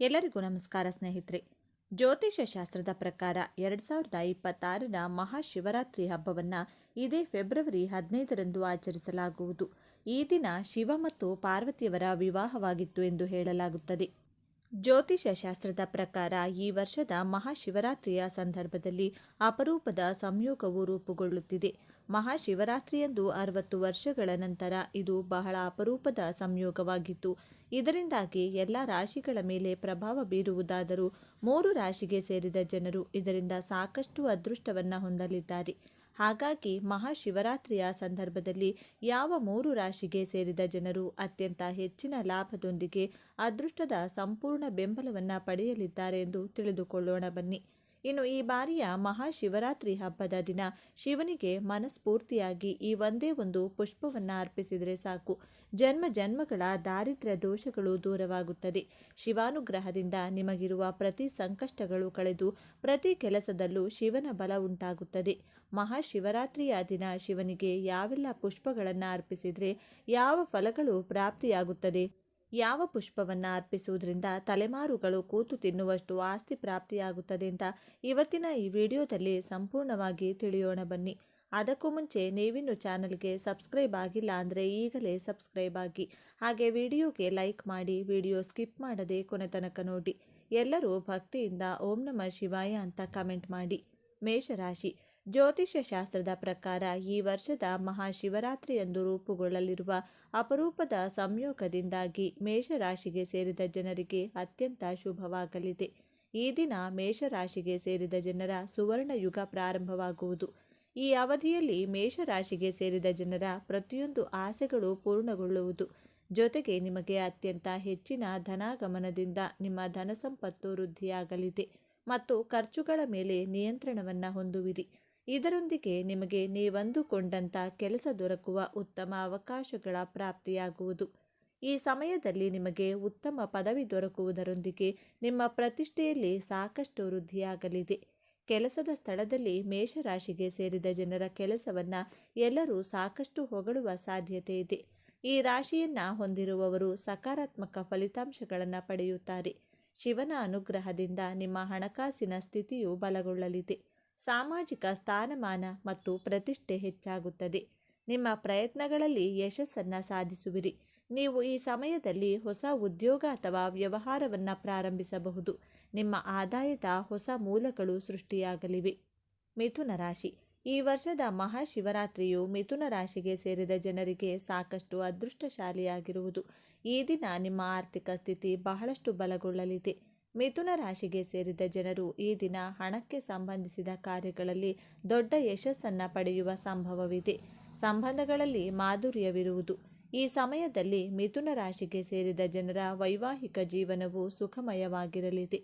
ಎಲ್ಲರಿಗೂ ನಮಸ್ಕಾರ ಸ್ನೇಹಿತರೆ. ಜ್ಯೋತಿಷ್ಯ ಶಾಸ್ತ್ರದ ಪ್ರಕಾರ 2026ರ ಮಹಾಶಿವರಾತ್ರಿ ಹಬ್ಬವನ್ನು ಇದೇ ಫೆಬ್ರವರಿ 15ರಂದು ಆಚರಿಸಲಾಗುವುದು. ಈ ದಿನ ಶಿವ ಮತ್ತು ಪಾರ್ವತಿಯವರ ವಿವಾಹವಾಗಿತ್ತು ಎಂದು ಹೇಳಲಾಗುತ್ತದೆ. ಜ್ಯೋತಿಷ್ಯ ಶಾಸ್ತ್ರದ ಪ್ರಕಾರ ಈ ವರ್ಷದ ಮಹಾಶಿವರಾತ್ರಿಯ ಸಂದರ್ಭದಲ್ಲಿ ಅಪರೂಪದ ಸಂಯೋಗವು ರೂಪುಗೊಳ್ಳುತ್ತಿದೆ. ಮಹಾಶಿವರಾತ್ರಿಯಂದು 60 ವರ್ಷಗಳ ನಂತರ ಇದು ಬಹಳ ಅಪರೂಪದ ಸಂಯೋಗವಾಗಿತ್ತು. ಇದರಿಂದಾಗಿ ಎಲ್ಲ ರಾಶಿಗಳ ಮೇಲೆ ಪ್ರಭಾವ ಬೀರುವುದಾದರೂ 3 ರಾಶಿಗೆ ಸೇರಿದ ಜನರು ಇದರಿಂದ ಸಾಕಷ್ಟು ಅದೃಷ್ಟವನ್ನು ಹೊಂದಲಿದ್ದಾರೆ. ಹಾಗಾಗಿ ಮಹಾಶಿವರಾತ್ರಿಯ ಸಂದರ್ಭದಲ್ಲಿ ಯಾವ 3 ರಾಶಿಗೆ ಸೇರಿದ ಜನರು ಅತ್ಯಂತ ಹೆಚ್ಚಿನ ಲಾಭದೊಂದಿಗೆ ಅದೃಷ್ಟದ ಸಂಪೂರ್ಣ ಬೆಂಬಲವನ್ನು ಪಡೆಯಲಿದ್ದಾರೆ ಎಂದು ತಿಳಿದುಕೊಳ್ಳೋಣ ಬನ್ನಿ. ಇನ್ನು ಈ ಬಾರಿಯ ಮಹಾಶಿವರಾತ್ರಿ ಹಬ್ಬದ ದಿನ ಶಿವನಿಗೆ ಮನಸ್ಫೂರ್ತಿಯಾಗಿ ಈ ಒಂದೇ ಒಂದು ಪುಷ್ಪವನ್ನು ಅರ್ಪಿಸಿದರೆ ಸಾಕು, ಜನ್ಮ ಜನ್ಮಗಳ ದಾರಿದ್ರ್ಯ ದೋಷಗಳು ದೂರವಾಗುತ್ತದೆ. ಶಿವಾನುಗ್ರಹದಿಂದ ನಿಮಗಿರುವ ಪ್ರತಿ ಸಂಕಷ್ಟಗಳು ಕಳೆದು ಪ್ರತಿ ಕೆಲಸದಲ್ಲೂ ಶಿವನ ಬಲ ಉಂಟಾಗುತ್ತದೆ. ಮಹಾಶಿವರಾತ್ರಿಯ ದಿನ ಶಿವನಿಗೆ ಯಾವೆಲ್ಲ ಪುಷ್ಪಗಳನ್ನು ಅರ್ಪಿಸಿದರೆ ಯಾವ ಫಲಗಳು ಪ್ರಾಪ್ತಿಯಾಗುತ್ತದೆ, ಯಾವ ಪುಷ್ಪವನ್ನು ಅರ್ಪಿಸುವುದರಿಂದ ತಲೆಮಾರುಗಳು ಕೂತು ತಿನ್ನುವಷ್ಟು ಆಸ್ತಿ ಪ್ರಾಪ್ತಿಯಾಗುತ್ತದೆ ಅಂತ ಇವತ್ತಿನ ಈ ವಿಡಿಯೋದಲ್ಲಿ ಸಂಪೂರ್ಣವಾಗಿ ತಿಳಿಯೋಣ ಬನ್ನಿ. ಅದಕ್ಕೂ ಮುಂಚೆ ನೀವಿನ್ನು ಚಾನಲ್ಗೆ ಸಬ್ಸ್ಕ್ರೈಬ್ ಆಗಿಲ್ಲ ಅಂದರೆ ಈಗಲೇ ಸಬ್ಸ್ಕ್ರೈಬ್ ಆಗಿ, ಹಾಗೆ ವಿಡಿಯೋಗೆ ಲೈಕ್ ಮಾಡಿ, ವಿಡಿಯೋ ಸ್ಕಿಪ್ ಮಾಡದೆ ಕೊನೆ ತನಕ ನೋಡಿ. ಎಲ್ಲರೂ ಭಕ್ತಿಯಿಂದ ಓಂ ನಮಃ ಶಿವಾಯ ಅಂತ ಕಮೆಂಟ್ ಮಾಡಿ. ಮೇಷರಾಶಿ. ಜ್ಯೋತಿಷ್ಯ ಶಾಸ್ತ್ರದ ಪ್ರಕಾರ ಈ ವರ್ಷದ ಮಹಾಶಿವರಾತ್ರಿಯಂದು ರೂಪುಗೊಳ್ಳಲಿರುವ ಅಪರೂಪದ ಸಂಯೋಗದಿಂದಾಗಿ ಮೇಷರಾಶಿಗೆ ಸೇರಿದ ಜನರಿಗೆ ಅತ್ಯಂತ ಶುಭವಾಗಲಿದೆ. ಈ ದಿನ ಮೇಷರಾಶಿಗೆ ಸೇರಿದ ಜನರ ಸುವರ್ಣ ಯುಗ ಪ್ರಾರಂಭವಾಗುವುದು. ಈ ಅವಧಿಯಲ್ಲಿ ಮೇಷರಾಶಿಗೆ ಸೇರಿದ ಜನರ ಪ್ರತಿಯೊಂದು ಆಸೆಗಳು ಪೂರ್ಣಗೊಳ್ಳುವುದು. ಜೊತೆಗೆ ನಿಮಗೆ ಅತ್ಯಂತ ಹೆಚ್ಚಿನ ಧನಾಗಮನದಿಂದ ನಿಮ್ಮ ಧನಸಂಪತ್ತು ವೃದ್ಧಿಯಾಗಲಿದೆ ಮತ್ತು ಖರ್ಚುಗಳ ಮೇಲೆ ನಿಯಂತ್ರಣವನ್ನು ಹೊಂದುವಿರಿ. ಇದರೊಂದಿಗೆ ನಿಮಗೆ ನೀವಂದುಕೊಂಡಂಥ ಕೆಲಸ ದೊರಕುವ ಉತ್ತಮ ಅವಕಾಶಗಳ ಪ್ರಾಪ್ತಿಯಾಗುವುದು. ಈ ಸಮಯದಲ್ಲಿ ನಿಮಗೆ ಉತ್ತಮ ಪದವಿ ದೊರಕುವುದರೊಂದಿಗೆ ನಿಮ್ಮ ಪ್ರತಿಷ್ಠೆಯಲ್ಲಿ ಸಾಕಷ್ಟು ವೃದ್ಧಿಯಾಗಲಿದೆ. ಕೆಲಸದ ಸ್ಥಳದಲ್ಲಿ ಮೇಷರಾಶಿಗೆ ಸೇರಿದ ಜನರ ಕೆಲಸವನ್ನು ಎಲ್ಲರೂ ಸಾಕಷ್ಟು ಹೊಗಳುವ ಸಾಧ್ಯತೆ ಇದೆ. ಈ ರಾಶಿಯನ್ನು ಹೊಂದಿರುವವರು ಸಕಾರಾತ್ಮಕ ಫಲಿತಾಂಶಗಳನ್ನು ಪಡೆಯುತ್ತಾರೆ. ಶಿವನ ಅನುಗ್ರಹದಿಂದ ನಿಮ್ಮ ಹಣಕಾಸಿನ ಸ್ಥಿತಿಯು ಬಲಗೊಳ್ಳಲಿದೆ. ಸಾಮಾಜಿಕ ಸ್ಥಾನಮಾನ ಮತ್ತು ಪ್ರತಿಷ್ಠೆ ಹೆಚ್ಚಾಗುತ್ತದೆ. ನಿಮ್ಮ ಪ್ರಯತ್ನಗಳಲ್ಲಿ ಯಶಸ್ಸನ್ನು ಸಾಧಿಸುವಿರಿ. ನೀವು ಈ ಸಮಯದಲ್ಲಿ ಹೊಸ ಉದ್ಯೋಗ ಅಥವಾ ವ್ಯವಹಾರವನ್ನು ಪ್ರಾರಂಭಿಸಬಹುದು. ನಿಮ್ಮ ಆದಾಯದ ಹೊಸ ಮೂಲಗಳು ಸೃಷ್ಟಿಯಾಗಲಿವೆ. ಮಿಥುನ ರಾಶಿ. ಈ ವರ್ಷದ ಮಹಾಶಿವರಾತ್ರಿಯು ಮಿಥುನ ರಾಶಿಗೆ ಸೇರಿದ ಜನರಿಗೆ ಸಾಕಷ್ಟು ಅದೃಷ್ಟಶಾಲಿಯಾಗಿರುವುದು. ಈ ದಿನ ನಿಮ್ಮ ಆರ್ಥಿಕ ಸ್ಥಿತಿ ಬಹಳಷ್ಟು ಬಲಗೊಳ್ಳಲಿದೆ. ಮಿಥುನ ರಾಶಿಗೆ ಸೇರಿದ ಜನರು ಈ ದಿನ ಹಣಕ್ಕೆ ಸಂಬಂಧಿಸಿದ ಕಾರ್ಯಗಳಲ್ಲಿ ದೊಡ್ಡ ಯಶಸ್ಸನ್ನು ಪಡೆಯುವ ಸಂಭವವಿದೆ. ಸಂಬಂಧಗಳಲ್ಲಿ ಮಾಧುರ್ಯವಿರುವುದು. ಈ ಸಮಯದಲ್ಲಿ ಮಿಥುನ ರಾಶಿಗೆ ಸೇರಿದ ಜನರ ವೈವಾಹಿಕ ಜೀವನವು ಸುಖಮಯವಾಗಿರಲಿದೆ.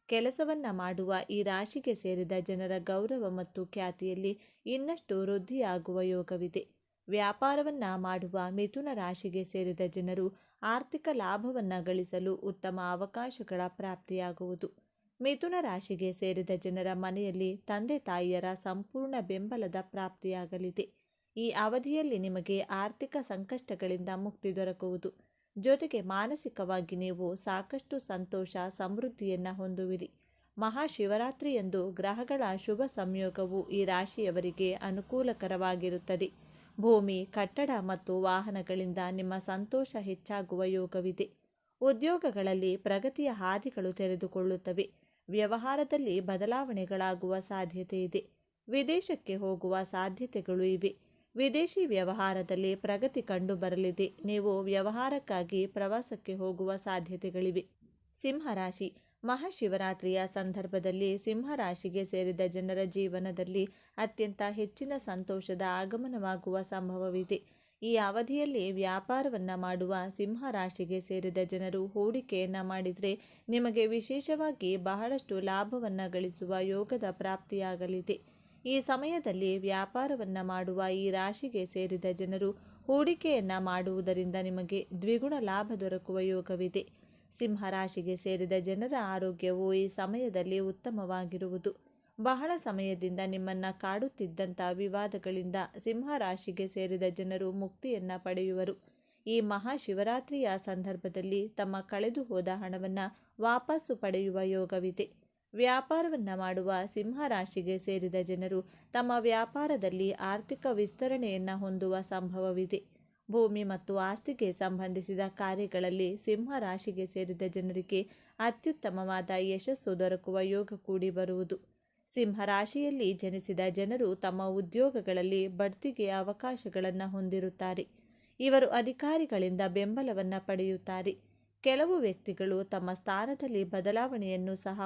ಕೆಲಸವನ್ನು ಮಾಡುವ ಈ ರಾಶಿಗೆ ಸೇರಿದ ಜನರ ಗೌರವ ಮತ್ತು ಖ್ಯಾತಿಯಲ್ಲಿ ಇನ್ನಷ್ಟು ವೃದ್ಧಿಯಾಗುವ ಯೋಗವಿದೆ. ವ್ಯಾಪಾರವನ್ನು ಮಾಡುವ ಮಿಥುನ ರಾಶಿಗೆ ಸೇರಿದ ಜನರು ಆರ್ಥಿಕ ಲಾಭವನ್ನು ಗಳಿಸಲು ಉತ್ತಮ ಅವಕಾಶಗಳ ಪ್ರಾಪ್ತಿಯಾಗುವುದು. ಮಿಥುನ ರಾಶಿಗೆ ಸೇರಿದ ಜನರ ಮನೆಯಲ್ಲಿ ತಂದೆ ತಾಯಿಯರ ಸಂಪೂರ್ಣ ಬೆಂಬಲದ ಪ್ರಾಪ್ತಿಯಾಗಲಿದೆ. ಈ ಅವಧಿಯಲ್ಲಿ ನಿಮಗೆ ಆರ್ಥಿಕ ಸಂಕಷ್ಟಗಳಿಂದ ಮುಕ್ತಿ ದೊರಕುವುದು. ಜೊತೆಗೆ ಮಾನಸಿಕವಾಗಿ ನೀವು ಸಾಕಷ್ಟು ಸಂತೋಷ ಸಮೃದ್ಧಿಯನ್ನು ಹೊಂದುವಿರಿ. ಮಹಾಶಿವರಾತ್ರಿಯಂದು ಗ್ರಹಗಳ ಶುಭ ಸಂಯೋಗವು ಈ ರಾಶಿಯವರಿಗೆ ಅನುಕೂಲಕರವಾಗಿರುತ್ತದೆ. ಭೂಮಿ, ಕಟ್ಟಡ ಮತ್ತು ವಾಹನಗಳಿಂದ ನಿಮ್ಮ ಸಂತೋಷ ಹೆಚ್ಚಾಗುವ ಯೋಗವಿದೆ. ಉದ್ಯೋಗಗಳಲ್ಲಿ ಪ್ರಗತಿಯ ಹಾದಿಗಳು ತೆರೆದುಕೊಳ್ಳುತ್ತವೆ. ವ್ಯವಹಾರದಲ್ಲಿ ಬದಲಾವಣೆಗಳಾಗುವ ಸಾಧ್ಯತೆ ಇದೆ. ವಿದೇಶಕ್ಕೆ ಹೋಗುವ ಸಾಧ್ಯತೆಗಳು ಇವೆ. ವಿದೇಶಿ ವ್ಯವಹಾರದಲ್ಲಿ ಪ್ರಗತಿ ಕಂಡುಬರಲಿದೆ. ನೀವು ವ್ಯವಹಾರಕ್ಕಾಗಿ ಪ್ರವಾಸಕ್ಕೆ ಹೋಗುವ ಸಾಧ್ಯತೆಗಳಿವೆ. ಸಿಂಹರಾಶಿ. ಮಹಾಶಿವರಾತ್ರಿಯ ಸಂದರ್ಭದಲ್ಲಿ ಸಿಂಹರಾಶಿಗೆ ಸೇರಿದ ಜನರ ಜೀವನದಲ್ಲಿ ಅತ್ಯಂತ ಹೆಚ್ಚಿನ ಸಂತೋಷದ ಆಗಮನವಾಗುವ ಸಂಭವವಿದೆ. ಈ ಅವಧಿಯಲ್ಲಿ ವ್ಯಾಪಾರವನ್ನು ಮಾಡುವ ಸಿಂಹರಾಶಿಗೆ ಸೇರಿದ ಜನರು ಹೂಡಿಕೆಯನ್ನು ಮಾಡಿದರೆ ನಿಮಗೆ ವಿಶೇಷವಾಗಿ ಬಹಳಷ್ಟು ಲಾಭವನ್ನು ಗಳಿಸುವ ಯೋಗದ ಪ್ರಾಪ್ತಿಯಾಗಲಿದೆ. ಈ ಸಮಯದಲ್ಲಿ ವ್ಯಾಪಾರವನ್ನು ಮಾಡುವ ಈ ರಾಶಿಗೆ ಸೇರಿದ ಜನರು ಹೂಡಿಕೆಯನ್ನು ಮಾಡುವುದರಿಂದ ನಿಮಗೆ ದ್ವಿಗುಣ ಲಾಭ ದೊರಕುವ ಯೋಗವಿದೆ. ಸಿಂಹರಾಶಿಗೆ ಸೇರಿದ ಜನರ ಆರೋಗ್ಯವು ಈ ಸಮಯದಲ್ಲಿ ಉತ್ತಮವಾಗಿರುವುದು. ಬಹಳ ಸಮಯದಿಂದ ನಿಮ್ಮನ್ನು ಕಾಡುತ್ತಿದ್ದಂಥ ವಿವಾದಗಳಿಂದ ಸಿಂಹರಾಶಿಗೆ ಸೇರಿದ ಜನರು ಮುಕ್ತಿಯನ್ನು ಪಡೆಯುವರು. ಈ ಮಹಾಶಿವರಾತ್ರಿಯ ಸಂದರ್ಭದಲ್ಲಿ ತಮ್ಮ ಕಳೆದು ಹೋದ ಹಣವನ್ನು ವಾಪಸ್ಸು ಪಡೆಯುವ ಯೋಗವಿದೆ. ವ್ಯಾಪಾರವನ್ನು ಮಾಡುವ ಸಿಂಹರಾಶಿಗೆ ಸೇರಿದ ಜನರು ತಮ್ಮ ವ್ಯಾಪಾರದಲ್ಲಿ ಆರ್ಥಿಕ ವಿಸ್ತರಣೆಯನ್ನು ಹೊಂದುವ ಸಂಭವವಿದೆ. ಭೂಮಿ ಮತ್ತು ಆಸ್ತಿಗೆ ಸಂಬಂಧಿಸಿದ ಕಾರ್ಯಗಳಲ್ಲಿ ಸಿಂಹರಾಶಿಗೆ ಸೇರಿದ ಜನರಿಗೆ ಅತ್ಯುತ್ತಮವಾದ ಯಶಸ್ಸು ದೊರಕುವ ಯೋಗ ಕೂಡಿ ಬರುವುದು. ಸಿಂಹರಾಶಿಯಲ್ಲಿ ಜನಿಸಿದ ಜನರು ತಮ್ಮ ಉದ್ಯೋಗಗಳಲ್ಲಿ ಬಡ್ತಿಗೆ ಅವಕಾಶಗಳನ್ನು ಹೊಂದಿರುತ್ತಾರೆ. ಇವರು ಅಧಿಕಾರಿಗಳಿಂದ ಬೆಂಬಲವನ್ನು ಪಡೆಯುತ್ತಾರೆ. ಕೆಲವು ವ್ಯಕ್ತಿಗಳು ತಮ್ಮ ಸ್ಥಾನದಲ್ಲಿ ಬದಲಾವಣೆಯನ್ನು ಸಹ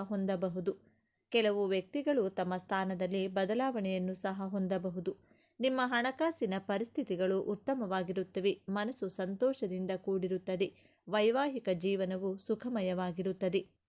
ಹೊಂದಬಹುದು. ನಿಮ್ಮ ಹಣಕಾಸಿನ ಪರಿಸ್ಥಿತಿಗಳು ಉತ್ತಮವಾಗಿರುತ್ತವೆ. ಮನಸ್ಸು ಸಂತೋಷದಿಂದ ಕೂಡಿರುತ್ತದೆ. ವೈವಾಹಿಕ ಜೀವನವು ಸುಖಮಯವಾಗಿರುತ್ತದೆ.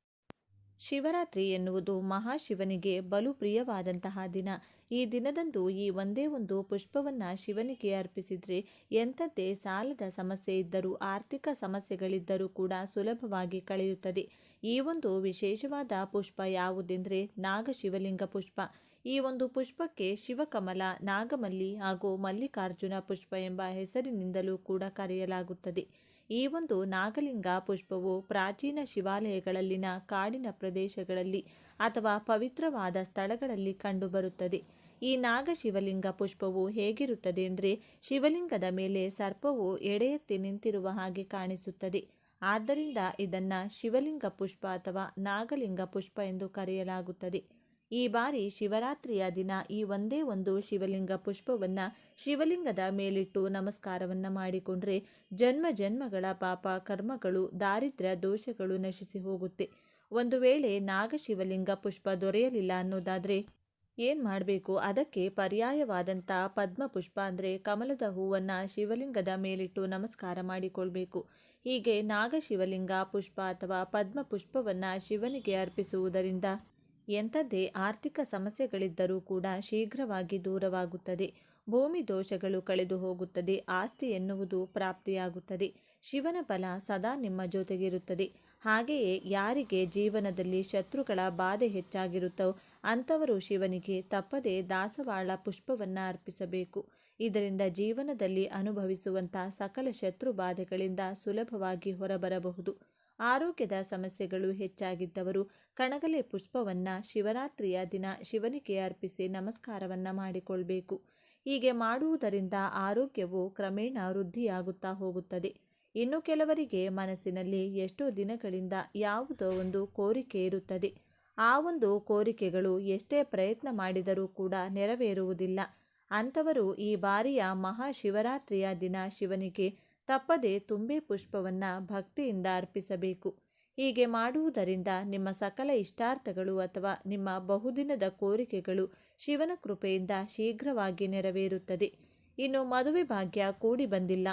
ಶಿವರಾತ್ರಿ ಎನ್ನುವುದು ಮಹಾಶಿವನಿಗೆ ಬಲು ಪ್ರಿಯವಾದಂತಹ ದಿನ. ಈ ದಿನದಂದು ಈ ಒಂದೇ ಒಂದು ಪುಷ್ಪವನ್ನು ಶಿವನಿಗೆ ಅರ್ಪಿಸಿದರೆ ಎಂಥದ್ದೇ ಸಾಲದ ಸಮಸ್ಯೆ ಇದ್ದರೂ, ಆರ್ಥಿಕ ಸಮಸ್ಯೆಗಳಿದ್ದರೂ ಕೂಡ ಸುಲಭವಾಗಿ ಕಳೆಯುತ್ತದೆ. ಈ ಒಂದು ವಿಶೇಷವಾದ ಪುಷ್ಪ ಯಾವುದೆಂದರೆ ನಾಗಶಿವಲಿಂಗ ಪುಷ್ಪ. ಈ ಒಂದು ಪುಷ್ಪಕ್ಕೆ ಶಿವಕಮಲ, ನಾಗಮಲ್ಲಿ ಹಾಗೂ ಮಲ್ಲಿಕಾರ್ಜುನ ಪುಷ್ಪ ಎಂಬ ಹೆಸರಿನಿಂದಲೂ ಕೂಡ ಕರೆಯಲಾಗುತ್ತದೆ. ಈ ಒಂದು ನಾಗಲಿಂಗ ಪುಷ್ಪವು ಪ್ರಾಚೀನ ಶಿವಾಲಯಗಳಲ್ಲಿನ ಕಾಡಿನ ಪ್ರದೇಶಗಳಲ್ಲಿ ಅಥವಾ ಪವಿತ್ರವಾದ ಸ್ಥಳಗಳಲ್ಲಿ ಕಂಡುಬರುತ್ತದೆ. ಈ ನಾಗಶಿವಲಿಂಗ ಪುಷ್ಪವು ಹೇಗಿರುತ್ತದೆ ಅಂದರೆ, ಶಿವಲಿಂಗದ ಮೇಲೆ ಸರ್ಪವು ಎಡೆಯೆತ್ತಿ ನಿಂತಿರುವ ಹಾಗೆ ಕಾಣಿಸುತ್ತದೆ. ಆದ್ದರಿಂದ ಇದನ್ನು ಶಿವಲಿಂಗ ಪುಷ್ಪ ಅಥವಾ ನಾಗಲಿಂಗ ಪುಷ್ಪ ಎಂದು ಕರೆಯಲಾಗುತ್ತದೆ. ಈ ಬಾರಿ ಶಿವರಾತ್ರಿಯ ದಿನ ಈ ಒಂದೇ ಒಂದು ಶಿವಲಿಂಗ ಪುಷ್ಪವನ್ನು ಶಿವಲಿಂಗದ ಮೇಲಿಟ್ಟು ನಮಸ್ಕಾರವನ್ನು ಮಾಡಿಕೊಂಡ್ರೆ ಜನ್ಮ ಜನ್ಮಗಳ ಪಾಪ ಕರ್ಮಗಳು, ದಾರಿದ್ರ್ಯ ದೋಷಗಳು ನಶಿಸಿ ಹೋಗುತ್ತೆ. ಒಂದು ವೇಳೆ ನಾಗಶಿವಲಿಂಗ ಪುಷ್ಪ ದೊರೆಯಲಿಲ್ಲ ಅನ್ನೋದಾದರೆ ಏನು ಮಾಡಬೇಕು? ಅದಕ್ಕೆ ಪರ್ಯಾಯವಾದಂಥ ಪದ್ಮಪುಷ್ಪ ಅಂದರೆ ಕಮಲದ ಹೂವನ್ನು ಶಿವಲಿಂಗದ ಮೇಲಿಟ್ಟು ನಮಸ್ಕಾರ ಮಾಡಿಕೊಳ್ಬೇಕು. ಹೀಗೆ ನಾಗಶಿವಲಿಂಗ ಪುಷ್ಪ ಅಥವಾ ಪದ್ಮಪುಷ್ಪವನ್ನು ಶಿವನಿಗೆ ಅರ್ಪಿಸುವುದರಿಂದ ಎಂಥದ್ದೇ ಆರ್ಥಿಕ ಸಮಸ್ಯೆಗಳಿದ್ದರೂ ಕೂಡ ಶೀಘ್ರವಾಗಿ ದೂರವಾಗುತ್ತದೆ. ಭೂಮಿ ದೋಷಗಳು ಕಳೆದು ಹೋಗುತ್ತದೆ. ಆಸ್ತಿ ಎನ್ನುವುದು ಪ್ರಾಪ್ತಿಯಾಗುತ್ತದೆ. ಶಿವನ ಬಲ ಸದಾ ನಿಮ್ಮ ಜೊತೆಗಿರುತ್ತದೆ. ಹಾಗೆಯೇ ಯಾರಿಗೆ ಜೀವನದಲ್ಲಿ ಶತ್ರುಗಳ ಬಾಧೆ ಹೆಚ್ಚಾಗಿರುತ್ತೋ ಅಂಥವರು ಶಿವನಿಗೆ ತಪ್ಪದೇ ದಾಸವಾಳ ಪುಷ್ಪವನ್ನು ಅರ್ಪಿಸಬೇಕು. ಇದರಿಂದ ಜೀವನದಲ್ಲಿ ಅನುಭವಿಸುವಂಥ ಸಕಲ ಶತ್ರು ಬಾಧೆಗಳಿಂದ ಸುಲಭವಾಗಿ ಹೊರಬರಬಹುದು. ಆರೋಗ್ಯದ ಸಮಸ್ಯೆಗಳು ಹೆಚ್ಚಾಗಿದ್ದವರು ಕಣಗಲೆ ಪುಷ್ಪವನ್ನು ಶಿವರಾತ್ರಿಯ ದಿನ ಶಿವನಿಗೆ ಅರ್ಪಿಸಿ ನಮಸ್ಕಾರವನ್ನು ಮಾಡಿಕೊಳ್ಬೇಕು. ಹೀಗೆ ಮಾಡುವುದರಿಂದ ಆರೋಗ್ಯವು ಕ್ರಮೇಣ ವೃದ್ಧಿಯಾಗುತ್ತಾ ಹೋಗುತ್ತದೆ. ಇನ್ನು ಕೆಲವರಿಗೆ ಮನಸ್ಸಿನಲ್ಲಿ ಎಷ್ಟೋ ದಿನಗಳಿಂದ ಯಾವುದೋ ಒಂದು ಕೋರಿಕೆ ಇರುತ್ತದೆ. ಆ ಒಂದು ಕೋರಿಕೆಗಳು ಎಷ್ಟೇ ಪ್ರಯತ್ನ ಮಾಡಿದರೂ ಕೂಡ ನೆರವೇರುವುದಿಲ್ಲ. ಅಂಥವರು ಈ ಬಾರಿಯ ಮಹಾಶಿವರಾತ್ರಿಯ ದಿನ ಶಿವನಿಗೆ ತಪ್ಪದೆ ತುಂಬೆ ಪುಷ್ಪವನ್ನು ಭಕ್ತಿಯಿಂದ ಅರ್ಪಿಸಬೇಕು. ಹೀಗೆ ಮಾಡುವುದರಿಂದ ನಿಮ್ಮ ಸಕಲ ಇಷ್ಟಾರ್ಥಗಳು ಅಥವಾ ನಿಮ್ಮ ಬಹುದಿನದ ಕೋರಿಕೆಗಳು ಶಿವನ ಕೃಪೆಯಿಂದ ಶೀಘ್ರವಾಗಿ ನೆರವೇರುತ್ತದೆ. ಇನ್ನು ಮದುವೆ ಭಾಗ್ಯ ಕೂಡಿ ಬಂದಿಲ್ಲ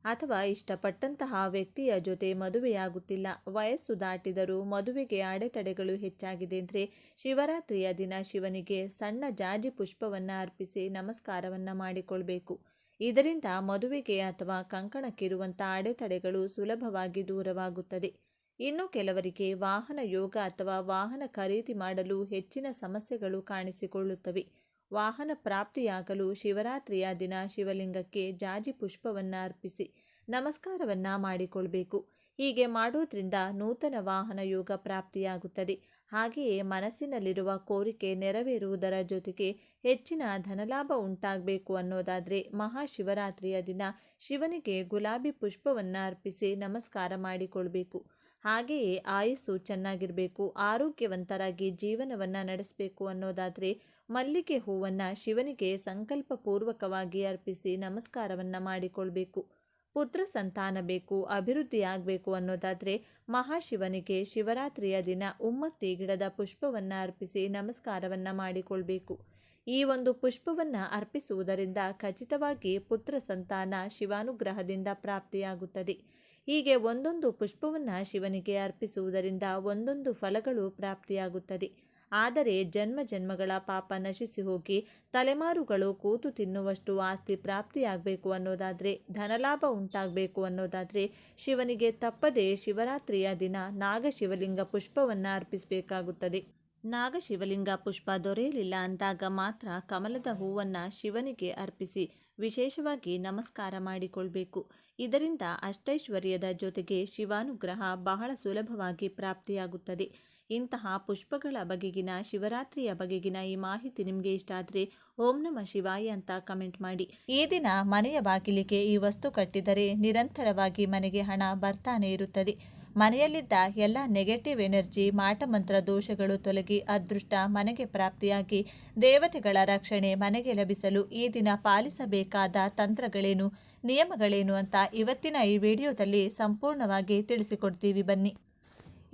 ಅಥವಾ ಇಷ್ಟಪಟ್ಟಂತಹ ವ್ಯಕ್ತಿಯ ಜೊತೆ ಮದುವೆಯಾಗುತ್ತಿಲ್ಲ, ವಯಸ್ಸು ದಾಟಿದರೂ ಮದುವೆಗೆ ಅಡೆತಡೆಗಳು ಹೆಚ್ಚಾಗಿದೆ ಅಂದರೆ ಶಿವರಾತ್ರಿಯ ದಿನ ಶಿವನಿಗೆ ಸಣ್ಣ ಜಾಜಿ ಪುಷ್ಪವನ್ನು ಅರ್ಪಿಸಿ ನಮಸ್ಕಾರವನ್ನು ಮಾಡಿಕೊಳ್ಬೇಕು. ಇದರಿಂದ ಮದುವೆಗೆ ಅಥವಾ ಕಂಕಣಕ್ಕಿರುವಂಥ ಅಡೆತಡೆಗಳು ಸುಲಭವಾಗಿ ದೂರವಾಗುತ್ತದೆ. ಇನ್ನು ಕೆಲವರಿಗೆ ವಾಹನ ಯೋಗ ಅಥವಾ ವಾಹನ ಖರೀದಿ ಮಾಡಲು ಹೆಚ್ಚಿನ ಸಮಸ್ಯೆಗಳು ಕಾಣಿಸಿಕೊಳ್ಳುತ್ತವೆ. ವಾಹನ ಪ್ರಾಪ್ತಿಯಾಗಲು ಶಿವರಾತ್ರಿಯ ದಿನ ಶಿವಲಿಂಗಕ್ಕೆ ಜಾಜಿ ಪುಷ್ಪವನ್ನು ಅರ್ಪಿಸಿ ನಮಸ್ಕಾರವನ್ನು ಮಾಡಿಕೊಳ್ಬೇಕು. ಹೀಗೆ ಮಾಡೋದ್ರಿಂದ ನೂತನ ವಾಹನ ಯೋಗ ಪ್ರಾಪ್ತಿಯಾಗುತ್ತದೆ. ಹಾಗೆಯೇ ಮನಸ್ಸಿನಲ್ಲಿರುವ ಕೋರಿಕೆ ನೆರವೇರುವುದರ ಜೊತೆಗೆ ಹೆಚ್ಚಿನ ಧನಲಾಭ ಉಂಟಾಗಬೇಕು ಅನ್ನೋದಾದರೆ ಮಹಾಶಿವರಾತ್ರಿಯ ದಿನ ಶಿವನಿಗೆ ಗುಲಾಬಿ ಪುಷ್ಪವನ್ನು ಅರ್ಪಿಸಿ ನಮಸ್ಕಾರ ಮಾಡಿಕೊಳ್ಬೇಕು. ಹಾಗೆಯೇ ಆಯಸ್ಸು ಚೆನ್ನಾಗಿರಬೇಕು, ಆರೋಗ್ಯವಂತರಾಗಿ ಜೀವನವನ್ನು ನಡೆಸಬೇಕು ಅನ್ನೋದಾದರೆ ಮಲ್ಲಿಗೆ ಹೂವನ್ನು ಶಿವನಿಗೆ ಸಂಕಲ್ಪಪೂರ್ವಕವಾಗಿ ಅರ್ಪಿಸಿ ನಮಸ್ಕಾರವನ್ನು ಮಾಡಿಕೊಳ್ಬೇಕು. ಪುತ್ರ ಸಂತಾನ ಬೇಕು, ಅಭಿವೃದ್ಧಿಯಾಗಬೇಕು ಅನ್ನೋದಾದರೆ ಮಹಾಶಿವನಿಗೆ ಶಿವರಾತ್ರಿಯ ದಿನ ಉಮ್ಮತ್ತಿ ಗಿಡದ ಪುಷ್ಪವನ್ನು ಅರ್ಪಿಸಿ ನಮಸ್ಕಾರವನ್ನು ಮಾಡಿಕೊಳ್ಬೇಕು. ಈ ಒಂದು ಪುಷ್ಪವನ್ನು ಅರ್ಪಿಸುವುದರಿಂದ ಖಚಿತವಾಗಿ ಪುತ್ರ ಸಂತಾನ ಶಿವಾನುಗ್ರಹದಿಂದ ಪ್ರಾಪ್ತಿಯಾಗುತ್ತದೆ. ಹೀಗೆ ಒಂದೊಂದು ಪುಷ್ಪವನ್ನು ಶಿವನಿಗೆ ಅರ್ಪಿಸುವುದರಿಂದ ಒಂದೊಂದು ಫಲಗಳು ಪ್ರಾಪ್ತಿಯಾಗುತ್ತದೆ. ಆದರೆ ಜನ್ಮ ಜನ್ಮಗಳ ಪಾಪ ನಶಿಸಿ ಹೋಗಿ ತಲೆಮಾರುಗಳು ಕೂತು ತಿನ್ನುವಷ್ಟು ಆಸ್ತಿ ಪ್ರಾಪ್ತಿಯಾಗಬೇಕು ಅನ್ನೋದಾದರೆ, ಧನಲಾಭ ಉಂಟಾಗಬೇಕು ಅನ್ನೋದಾದರೆ ಶಿವನಿಗೆ ತಪ್ಪದೇ ಶಿವರಾತ್ರಿಯ ದಿನ ನಾಗಶಿವಲಿಂಗ ಪುಷ್ಪವನ್ನು ಅರ್ಪಿಸಬೇಕಾಗುತ್ತದೆ. ನಾಗಶಿವಲಿಂಗ ಪುಷ್ಪ ದೊರೆಯಲಿಲ್ಲ ಅಂದಾಗ ಮಾತ್ರ ಕಮಲದ ಹೂವನ್ನು ಶಿವನಿಗೆ ಅರ್ಪಿಸಿ ವಿಶೇಷವಾಗಿ ನಮಸ್ಕಾರ ಮಾಡಿಕೊಳ್ಬೇಕು. ಇದರಿಂದ ಅಷ್ಟೈಶ್ವರ್ಯದ ಜೊತೆಗೆ ಶಿವಾನುಗ್ರಹ ಬಹಳ ಸುಲಭವಾಗಿ ಪ್ರಾಪ್ತಿಯಾಗುತ್ತದೆ. ಇಂತಹ ಪುಷ್ಪಗಳ ಬಗೆಗಿನ ಶಿವರಾತ್ರಿಯ ಬಗೆಗಿನ ಈ ಮಾಹಿತಿ ನಿಮಗೆ ಇಷ್ಟ ಆದರೆ ಓಂ ನಮಃ ಶಿವಾಯ ಅಂತ ಕಮೆಂಟ್ ಮಾಡಿ. ಈ ದಿನ ಮನೆಯ ಬಾಗಿಲಿಗೆ ಈ ವಸ್ತು ಕಟ್ಟಿದರೆ ನಿರಂತರವಾಗಿ ಮನೆಗೆ ಹಣ ಬರ್ತಾನೆ ಇರುತ್ತದೆ. ಮನೆಯಲ್ಲಿದ್ದ ಎಲ್ಲ ನೆಗೆಟಿವ್ ಎನರ್ಜಿ, ಮಾಟಮಂತ್ರ ದೋಷಗಳು ತೊಲಗಿ ಅದೃಷ್ಟ ಮನೆಗೆ ಪ್ರಾಪ್ತಿಯಾಗಿ ದೇವತೆಗಳ ರಕ್ಷಣೆ ಮನೆಗೆ ಲಭಿಸಲು ಈ ದಿನ ಪಾಲಿಸಬೇಕಾದ ತಂತ್ರಗಳೇನು, ನಿಯಮಗಳೇನು ಅಂತ ಇವತ್ತಿನ ಈ ವಿಡಿಯೋದಲ್ಲಿ ಸಂಪೂರ್ಣವಾಗಿ ತಿಳಿಸಿಕೊಡ್ತೀವಿ ಬನ್ನಿ.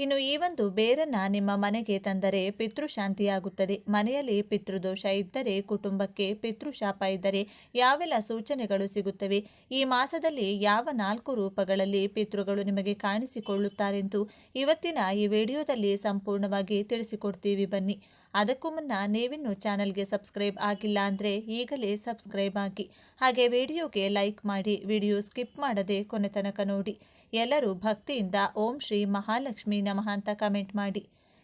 ಇನ್ನು ಈ ಒಂದು ಬೇರನ್ನು ನಿಮ್ಮ ಮನೆಗೆ ತಂದರೆ ಪಿತೃಶಾಂತಿಯಾಗುತ್ತದೆ. ಮನೆಯಲ್ಲಿ ಪಿತೃದೋಷ ಇದ್ದರೆ, ಕುಟುಂಬಕ್ಕೆ ಪಿತೃಶಾಪ ಇದ್ದರೆ ಯಾವೆಲ್ಲ ಸೂಚನೆಗಳು ಸಿಗುತ್ತವೆ, ಈ ಮಾಸದಲ್ಲಿ ಯಾವ 4 ರೂಪಗಳಲ್ಲಿ ಪಿತೃಗಳು ನಿಮಗೆ ಕಾಣಿಸಿಕೊಳ್ಳುತ್ತಾರೆಂದು ಇವತ್ತಿನ ಈ ವಿಡಿಯೋದಲ್ಲಿ ಸಂಪೂರ್ಣವಾಗಿ ತಿಳಿಸಿಕೊಡ್ತೀವಿ ಬನ್ನಿ. ಅದಕ್ಕೂ ಮುನ್ನ ನೀವಿನ್ನೂ ಚಾನಲ್ಗೆ ಸಬ್ಸ್ಕ್ರೈಬ್ ಆಗಿಲ್ಲ ಅಂದರೆ ಈಗಲೇ ಸಬ್ಸ್ಕ್ರೈಬ್ ಆಗಿ, ಹಾಗೆ ವಿಡಿಯೋಗೆ ಲೈಕ್ ಮಾಡಿ, ವಿಡಿಯೋ ಸ್ಕಿಪ್ ಮಾಡದೆ ಕೊನೆ ತನಕ ನೋಡಿ. ಎಲ್ಲರೂ ಭಕ್ತಿಯಿಂದ ಓಂ ಶ್ರೀ ಮಹಾಲಕ್ಷ್ಮಿ ನಮಃ ಅಂತ ಕಮೆಂಟ್ ಮಾಡಿ.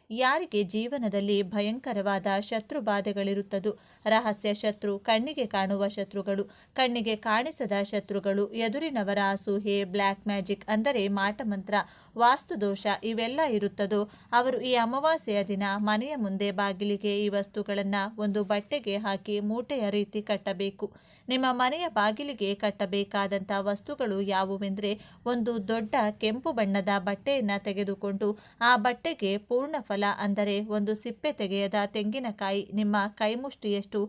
ಯಾರಿಗೆ ಜೀವನದಲ್ಲಿ ಭಯಂಕರವಾದ ಶತ್ರು ಬಾಧೆಗಳಿರುತ್ತದೋ, ರಹಸ್ಯ ಶತ್ರು, ಕಣ್ಣಿಗೆ ಕಾಣುವ ಶತ್ರುಗಳು, ಕಣ್ಣಿಗೆ ಕಾಣಿಸದ ಶತ್ರುಗಳು, ಎದುರಿನವರ ಅಸೂಹೆ, ಬ್ಲ್ಯಾಕ್ ಮ್ಯಾಜಿಕ್ ಅಂದರೆ ಮಾಟಮಂತ್ರ, ವಾಸ್ತುದೋಷ ಇವೆಲ್ಲ ಇರುತ್ತದೋ ಅವರು ಈ ಅಮಾವಾಸ್ಯೆಯ ದಿನ ಮನೆಯ ಮುಂದೆ ಬಾಗಿಲಿಗೆ ಈ ವಸ್ತುಗಳನ್ನು ಒಂದು ಬಟ್ಟೆಗೆ ಹಾಕಿ ಮೂಟೆಯ ರೀತಿ ಕಟ್ಟಬೇಕು. ನಿಮ್ಮ ಮನೆಯ ಬಾಗಿಲಿಗೆ ಕಟ್ಟಬೇಕಾದಂಥ ವಸ್ತುಗಳು ಯಾವುವೆಂದರೆ, ಒಂದು ದೊಡ್ಡ ಕೆಂಪು ಬಣ್ಣದ ಬಟ್ಟೆಯನ್ನು ತೆಗೆದುಕೊಂಡು ಆ ಬಟ್ಟೆಗೆ ಪೂರ್ಣ ಫಲ ಅಂದರೆ ಒಂದು ಸಿಪ್ಪೆ ತೆಗೆಯದ ತೆಂಗಿನಕಾಯಿ, ನಿಮ್ಮ ಕೈಮುಷ್ಟಿಯಷ್ಟು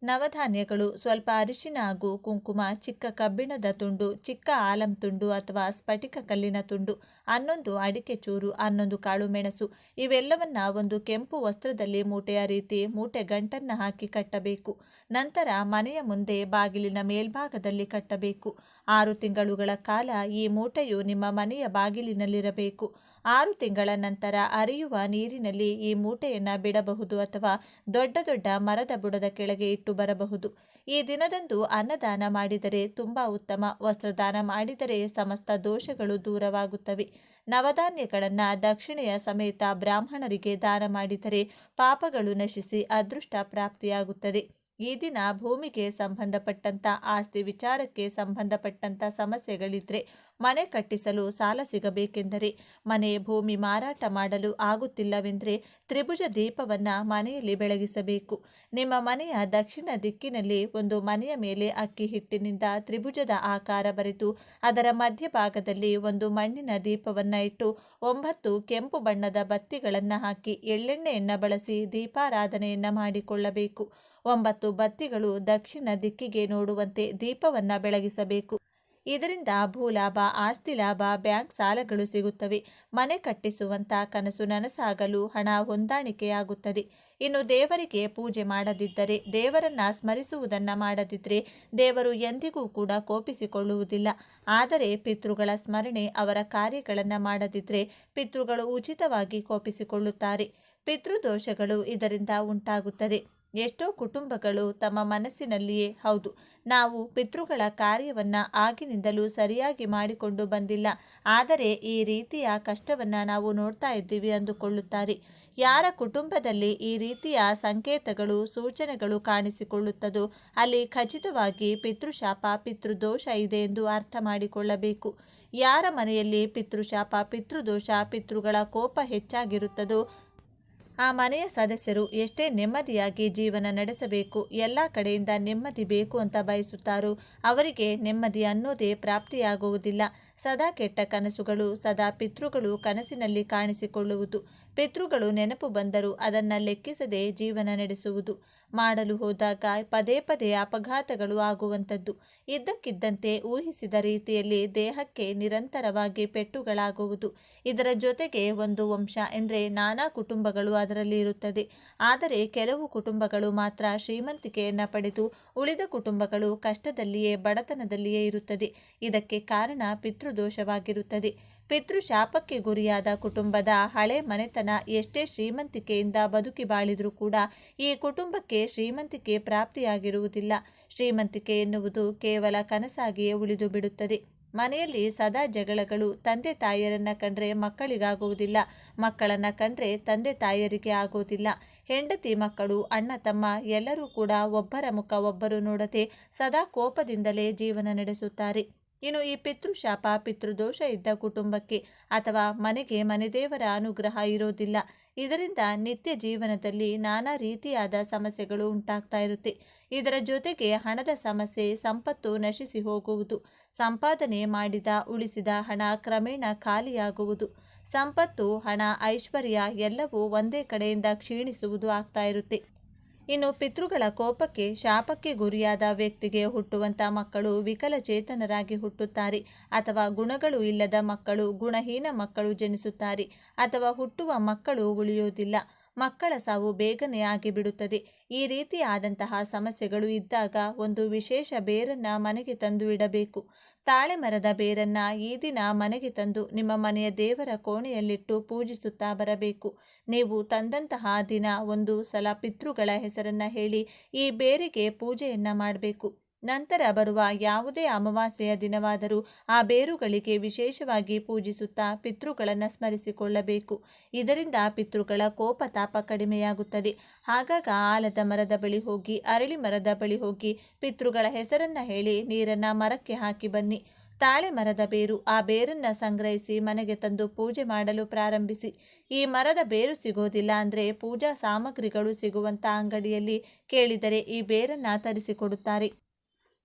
ನವಧಾನ್ಯಗಳು, ಸ್ವಲ್ಪ ಅರಿಶಿನ ಹಾಗೂ ಕುಂಕುಮ, ಚಿಕ್ಕ ಕಬ್ಬಿಣದ ತುಂಡು, ಚಿಕ್ಕ ಆಲಂ ತುಂಡು ಅಥವಾ ಸ್ಫಟಿಕ ಕಲ್ಲಿನ ತುಂಡು, 11 ಅಡಿಕೆ ಚೂರು, 11 ಕಾಳು ಮೆಣಸು ಇವೆಲ್ಲವನ್ನ ಒಂದು ಕೆಂಪು ವಸ್ತ್ರದಲ್ಲಿ ಮೂಟೆಯ ರೀತಿ ಮೂಟೆ ಗಂಟನ್ನು ಹಾಕಿ ಕಟ್ಟಬೇಕು. ನಂತರ ಮನೆಯ ಮುಂದೆ ಬಾಗಿಲಿನ ಮೇಲ್ಭಾಗದಲ್ಲಿ ಕಟ್ಟಬೇಕು. 6 ತಿಂಗಳುಗಳ ಕಾಲ ಈ ಮೂಟೆಯು ನಿಮ್ಮ ಮನೆಯ ಬಾಗಿಲಿನಲ್ಲಿರಬೇಕು. 6 ತಿಂಗಳ ನಂತರ ಹರಿಯುವ ನೀರಿನಲ್ಲಿ ಈ ಮೂಟೆಯನ್ನು ಬಿಡಬಹುದು ಅಥವಾ ದೊಡ್ಡ ದೊಡ್ಡ ಮರದ ಬುಡದ ಕೆಳಗೆ ಇಟ್ಟು ಬರಬಹುದು. ಈ ದಿನದಂದು ಅನ್ನದಾನ ಮಾಡಿದರೆ ತುಂಬ ಉತ್ತಮ. ವಸ್ತ್ರದಾನ ಮಾಡಿದರೆ ಸಮಸ್ತ ದೋಷಗಳು ದೂರವಾಗುತ್ತವೆ. ನವಧಾನ್ಯಗಳನ್ನು ದಕ್ಷಿಣೆಯ ಸಮೇತ ಬ್ರಾಹ್ಮಣರಿಗೆ ದಾನ ಮಾಡಿದರೆ ಪಾಪಗಳು ನಶಿಸಿ ಅದೃಷ್ಟ ಪ್ರಾಪ್ತಿಯಾಗುತ್ತದೆ. ಈ ದಿನ ಭೂಮಿಗೆ ಸಂಬಂಧಪಟ್ಟಂಥ ಆಸ್ತಿ ವಿಚಾರಕ್ಕೆ ಸಂಬಂಧಪಟ್ಟಂಥ ಸಮಸ್ಯೆಗಳಿದ್ರೆ, ಮನೆ ಕಟ್ಟಿಸಲು ಸಾಲ ಸಿಗಬೇಕೆಂದರೆ, ಮನೆ ಭೂಮಿ ಮಾರಾಟ ಮಾಡಲು ಆಗುತ್ತಿಲ್ಲವೆಂದರೆ ತ್ರಿಭುಜ ದೀಪವನ್ನು ಮನೆಯಲ್ಲಿ ಬೆಳಗಿಸಬೇಕು. ನಿಮ್ಮ ಮನೆಯ ದಕ್ಷಿಣ ದಿಕ್ಕಿನಲ್ಲಿ ಒಂದು ಮನೆಯ ಮೇಲೆ ಅಕ್ಕಿ ಹಿಟ್ಟಿನಿಂದ ತ್ರಿಭುಜದ ಆಕಾರ ಬರೆದು ಅದರ ಮಧ್ಯಭಾಗದಲ್ಲಿ ಒಂದು ಮಣ್ಣಿನ ದೀಪವನ್ನು ಇಟ್ಟು 9 ಕೆಂಪು ಬಣ್ಣದ ಬತ್ತಿಗಳನ್ನು ಹಾಕಿ ಎಳ್ಳೆಣ್ಣೆಯನ್ನು ಬಳಸಿ ದೀಪಾರಾಧನೆಯನ್ನು ಮಾಡಿಕೊಳ್ಳಬೇಕು. 9 ಬತ್ತಿಗಳು ದಕ್ಷಿಣ ದಿಕ್ಕಿಗೆ ನೋಡುವಂತೆ ದೀಪವನ್ನು ಬೆಳಗಿಸಬೇಕು. ಇದರಿಂದ ಭೂಲಾಭ, ಆಸ್ತಿ ಲಾಭ, ಬ್ಯಾಂಕ್ ಸಾಲಗಳು ಸಿಗುತ್ತವೆ. ಮನೆ ಕಟ್ಟಿಸುವಂಥ ಕನಸು ನನಸಾಗಲು ಹಣ ಹೊಂದಾಣಿಕೆಯಾಗುತ್ತದೆ. ಇನ್ನು ದೇವರಿಗೆ ಪೂಜೆ ಮಾಡದಿದ್ದರೆ, ದೇವರನ್ನು ಸ್ಮರಿಸುವುದನ್ನು ಮಾಡದಿದ್ದರೆ ದೇವರು ಎಂದಿಗೂ ಕೂಡ ಕೋಪಿಸಿಕೊಳ್ಳುವುದಿಲ್ಲ. ಆದರೆ ಪಿತೃಗಳ ಸ್ಮರಣೆ, ಅವರ ಕಾರ್ಯಗಳನ್ನು ಮಾಡದಿದ್ದರೆ ಪಿತೃಗಳು ಉಚಿತವಾಗಿ ಕೋಪಿಸಿಕೊಳ್ಳುತ್ತಾರೆ. ಪಿತೃದೋಷಗಳು ಇದರಿಂದ ಉಂಟಾಗುತ್ತದೆ. ಎಷ್ಟೋ ಕುಟುಂಬಗಳು ತಮ್ಮ ಮನಸ್ಸಿನಲ್ಲಿಯೇ, ಹೌದು, ನಾವು ಪಿತೃಗಳ ಕಾರ್ಯವನ್ನು ಆಗಿನಿಂದಲೂ ಸರಿಯಾಗಿ ಮಾಡಿಕೊಂಡು ಬಂದಿಲ್ಲ, ಆದರೆ ಈ ರೀತಿಯ ಕಷ್ಟವನ್ನು ನಾವು ನೋಡ್ತಾ ಇದ್ದೀವಿ ಅಂದುಕೊಳ್ಳುತ್ತಾರೆ. ಯಾರ ಕುಟುಂಬದಲ್ಲಿ ಈ ರೀತಿಯ ಸಂಕೇತಗಳು, ಸೂಚನೆಗಳು ಕಾಣಿಸಿಕೊಳ್ಳುತ್ತದೋ ಅಲ್ಲಿ ಖಚಿತವಾಗಿ ಪಿತೃಶಾಪ, ಪಿತೃದೋಷ ಇದೆ ಎಂದು ಅರ್ಥ ಮಾಡಿಕೊಳ್ಳಬೇಕು. ಯಾರ ಮನೆಯಲ್ಲಿ ಪಿತೃಶಾಪ, ಪಿತೃದೋಷ, ಪಿತೃಗಳ ಕೋಪ ಹೆಚ್ಚಾಗಿರುತ್ತದೋ ಆ ಮನೆಯ ಸದಸ್ಯರು ಎಷ್ಟೇ ನೆಮ್ಮದಿಯಾಗಿ ಜೀವನ ನಡೆಸಬೇಕು, ಎಲ್ಲ ಕಡೆಯಿಂದ ನೆಮ್ಮದಿ ಬೇಕು ಅಂತ ಬಯಸುತ್ತಾರೋ ಅವರಿಗೆ ನೆಮ್ಮದಿ ಅನ್ನೋದೇ ಪ್ರಾಪ್ತಿಯಾಗುವುದಿಲ್ಲ. ಸದಾ ಕೆಟ್ಟ ಕನಸುಗಳು, ಸದಾ ಪಿತೃಗಳು ಕನಸಿನಲ್ಲಿ ಕಾಣಿಸಿಕೊಳ್ಳುವುದು, ಪಿತೃಗಳು ನೆನಪು ಬಂದರೂ ಅದನ್ನು ಲೆಕ್ಕಿಸದೆ ಜೀವನ ನಡೆಸುವುದು, ಮಾಡಲು ಹೋದಾಗ ಪದೇ ಪದೇ ಅಪಘಾತಗಳು ಆಗುವಂಥದ್ದು, ಇದ್ದಕ್ಕಿದ್ದಂತೆ ಊಹಿಸಿದ ರೀತಿಯಲ್ಲಿ ದೇಹಕ್ಕೆ ನಿರಂತರವಾಗಿ ಪೆಟ್ಟುಗಳಾಗುವುದು. ಇದರ ಜೊತೆಗೆ ಒಂದು ವಂಶ ಎಂದರೆ ನಾನಾ ಕುಟುಂಬಗಳು ಅದರಲ್ಲಿ ಇರುತ್ತದೆ. ಆದರೆ ಕೆಲವು ಕುಟುಂಬಗಳು ಮಾತ್ರ ಶ್ರೀಮಂತಿಕೆಯನ್ನು ಪಡೆದು ಉಳಿದ ಕುಟುಂಬಗಳು ಕಷ್ಟದಲ್ಲಿಯೇ, ಬಡತನದಲ್ಲಿಯೇ ಇರುತ್ತದೆ. ಇದಕ್ಕೆ ಕಾರಣ ಪಿತೃದೋಷವಾಗಿರುತ್ತದೆ. ಪಿತೃಶಾಪಕ್ಕೆ ಗುರಿಯಾದ ಕುಟುಂಬದ ಹಳೆ ಮನೆತನ ಎಷ್ಟೇ ಶ್ರೀಮಂತಿಕೆಯಿಂದ ಬದುಕಿ ಬಾಳಿದರೂ ಕೂಡ ಈ ಕುಟುಂಬಕ್ಕೆ ಶ್ರೀಮಂತಿಕೆ ಪ್ರಾಪ್ತಿಯಾಗಿರುವುದಿಲ್ಲ. ಶ್ರೀಮಂತಿಕೆ ಎನ್ನುವುದು ಕೇವಲ ಕನಸಾಗಿಯೇ ಉಳಿದು ಬಿಡುತ್ತದೆ. ಮನೆಯಲ್ಲಿ ಸದಾ ಜಗಳಗಳು. ತಂದೆ ತಾಯಿಯರನ್ನ ಕಂಡ್ರೆ ಮಕ್ಕಳಿಗಾಗುವುದಿಲ್ಲ, ಮಕ್ಕಳನ್ನ ಕಂಡ್ರೆ ತಂದೆ ತಾಯಿಯರಿಗೆ ಆಗುವುದಿಲ್ಲ. ಹೆಂಡತಿ ಮಕ್ಕಳು ಅಣ್ಣ ತಮ್ಮ ಎಲ್ಲರೂ ಕೂಡ ಒಬ್ಬರ ಮುಖ ಒಬ್ಬರು ನೋಡದೆ ಸದಾ ಕೋಪದಿಂದಲೇ ಜೀವನ ನಡೆಸುತ್ತಾರೆ. ಇನ್ನು ಈ ಪಿತೃಶಾಪ ಪಿತೃದೋಷ ಇದ್ದ ಕುಟುಂಬಕ್ಕೆ ಅಥವಾ ಮನೆಗೆ ಮನೆದೇವರ ಅನುಗ್ರಹ ಇರೋದಿಲ್ಲ. ಇದರಿಂದ ನಿತ್ಯ ಜೀವನದಲ್ಲಿ ನಾನಾ ರೀತಿಯಾದ ಸಮಸ್ಯೆಗಳು ಉಂಟಾಗ್ತಾ ಇರುತ್ತೆ. ಇದರ ಜೊತೆಗೆ ಹಣದ ಸಮಸ್ಯೆ, ಸಂಪತ್ತು ನಶಿಸಿ ಹೋಗುವುದು, ಸಂಪಾದನೆ ಮಾಡಿದ ಉಳಿಸಿದ ಹಣ ಕ್ರಮೇಣ ಖಾಲಿಯಾಗುವುದು, ಸಂಪತ್ತು ಹಣ ಐಶ್ವರ್ಯ ಎಲ್ಲವೂ ಒಂದೇ ಕಡೆಯಿಂದ ಕ್ಷೀಣಿಸುವುದು ಆಗ್ತಾ ಇರುತ್ತೆ. ಇನ್ನು ಪಿತೃಗಳ ಕೋಪಕ್ಕೆ ಶಾಪಕ್ಕೆ ಗುರಿಯಾದ ವ್ಯಕ್ತಿಗೆ ಹುಟ್ಟುವಂಥ ಮಕ್ಕಳು ವಿಕಲಚೇತನರಾಗಿ ಹುಟ್ಟುತ್ತಾರೆ, ಅಥವಾ ಗುಣಗಳು ಇಲ್ಲದ ಮಕ್ಕಳು ಗುಣಹೀನ ಮಕ್ಕಳು ಜನಿಸುತ್ತಾರೆ, ಅಥವಾ ಹುಟ್ಟುವ ಮಕ್ಕಳು ಉಳಿಯುವುದಿಲ್ಲ. ಮಕ್ಕಳ ಸಾವು ಬೇಗನೆ ಆಗಿಬಿಡುತ್ತದೆ. ಈ ರೀತಿಯಾದಂತಹ ಸಮಸ್ಯೆಗಳು ಇದ್ದಾಗ ಒಂದು ವಿಶೇಷ ಬೇರನ್ನ ಮನೆಗೆ ತಂದು ಇಡಬೇಕು. ತಾಳೆ ಮರದ ಬೇರನ್ನ ಈ ದಿನ ಮನೆಗೆ ತಂದು ನಿಮ್ಮ ಮನೆಯ ದೇವರ ಕೋಣೆಯಲ್ಲಿಟ್ಟು ಪೂಜಿಸುತ್ತಾ ಬರಬೇಕು. ನೀವು ತಂದಂತಹ ದಿನ ಒಂದು ಸಲ ಪಿತೃಗಳ ಹೆಸರನ್ನ ಹೇಳಿ ಈ ಬೇರಿಗೆ ಪೂಜೆಯನ್ನ ಮಾಡಬೇಕು. ನಂತರ ಬರುವ ಯಾವುದೇ ಅಮಾವಾಸ್ಯೆಯ ದಿನವಾದರೂ ಆ ಬೇರುಗಳಿಗೆ ವಿಶೇಷವಾಗಿ ಪೂಜಿಸುತ್ತಾ ಪಿತೃಗಳನ್ನು ಸ್ಮರಿಸಿಕೊಳ್ಳಬೇಕು. ಇದರಿಂದ ಪಿತೃಗಳ ಕೋಪ ತಾಪ ಕಡಿಮೆಯಾಗುತ್ತದೆ. ಆಗಾಗ ಆಲದ ಮರದ ಬಳಿ ಹೋಗಿ, ಅರಳಿ ಮರದ ಬಳಿ ಹೋಗಿ ಪಿತೃಗಳ ಹೆಸರನ್ನ ಹೇಳಿ ನೀರನ್ನ ಮರಕ್ಕೆ ಹಾಕಿ ಬನ್ನಿ. ತಾಳೆ ಮರದ ಬೇರು, ಆ ಬೇರನ್ನ ಸಂಗ್ರಹಿಸಿ ಮನೆಗೆ ತಂದು ಪೂಜೆ ಮಾಡಲು ಪ್ರಾರಂಭಿಸಿ. ಈ ಮರದ ಬೇರು ಸಿಗೋದಿಲ್ಲ ಅಂದರೆ ಪೂಜಾ ಸಾಮಗ್ರಿಗಳು ಸಿಗುವಂಥ ಅಂಗಡಿಯಲ್ಲಿ ಕೇಳಿದರೆ ಈ ಬೇರನ್ನ ತರಿಸಿಕೊಡುತ್ತಾರೆ.